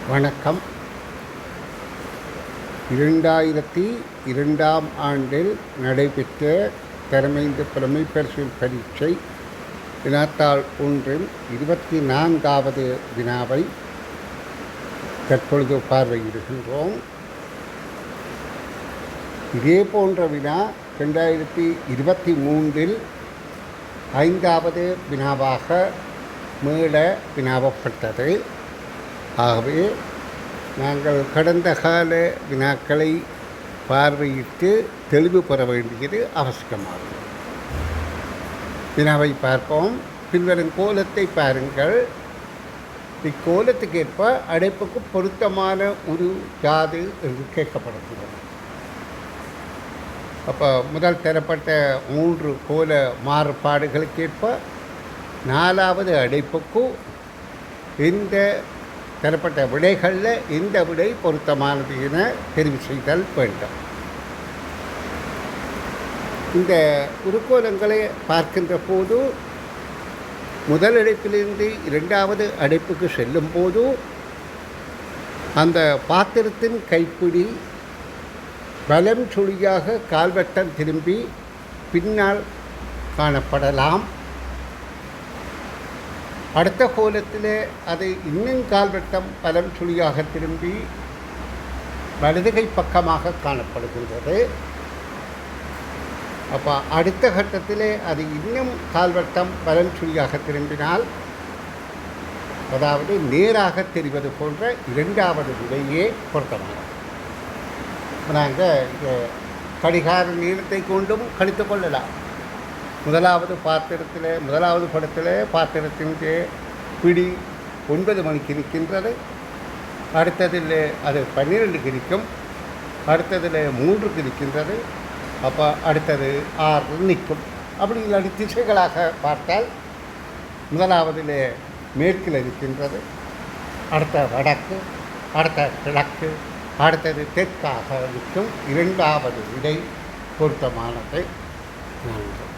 வணக்கம். 2002ஆம் ஆண்டில் நடைபெற்ற தரமைந்து புலமைப்பரிசில் பரீட்சை வினாத்தாள் ஒன்றில் 24வது வினாவை தற்பொழுது பார்வையிடுகின்றோம். இதே போன்ற வினா 2023இல் 5வது வினாவாக மீள வினாவப்பட்டது. ஆகவே நாங்கள் கடந்த கால வினாக்களை பார்வையிட்டு தெளிவு பெற வேண்டியது அவசியமாகும். வினாவை பார்ப்போம். பின்வரும் கோலத்தை பாருங்கள். இக்கோலத்துக்கேற்ப அடைப்புக்கு பொருத்தமான ஒரு யாது என்று கேட்கப்படுகிறது. அப்போ முதல் தரப்பட்ட 3 கோல மாறுபாடுகளுக்கேற்ப 4வது அடைப்புக்கு இந்த தரப்பட்ட விடைகளில் இந்த விடை பொருத்தமானது என தெரிவு செய்தல் வேண்டும். இந்த உருக்கோலங்களை பார்க்கின்ற போது முதல் அடைப்பிலிருந்து 2வது அடைப்புக்கு செல்லும் போது அந்த பாத்திரத்தின் கைப்பிடி பலம் சுழியாக கால்வட்டம் திரும்பி பின்னால் காணப்படலாம். அடுத்த கோலத்தில் அது இன்னும் கால்வட்டம் பலம் சுழியாக திரும்பி வலதுகை பக்கமாக காணப்படுகின்றது. அப்போ அடுத்த கட்டத்தில் அது இன்னும் கால்வட்டம் பலம் சுழியாக திரும்பினால், அதாவது நேராக தெரிவது போன்ற 2வது விடையே பொருத்தமானது. நாங்கள் கடிகார நேரத்தை கொண்டும் கணித்து கொள்ளலாம். முதலாவது படத்தில் பாத்திரத்தின் பிடி 9 மணிக்கு நிற்கின்றது. அடுத்ததில் அது 12க்கு நிற்கும். அடுத்ததில் 3க்கு நிற்கின்றது. அப்போ அடுத்தது 6 நிற்கும். அப்படி இல்லாட்டி திசைகளாக பார்த்தால் முதலாவதில் மேற்கில் நிற்கின்றது, அடுத்த வடக்கு, அடுத்த கிழக்கு, அடுத்தது தெற்காக நிற்கும். 2வது விடை பொருத்தமானது. நன்றி.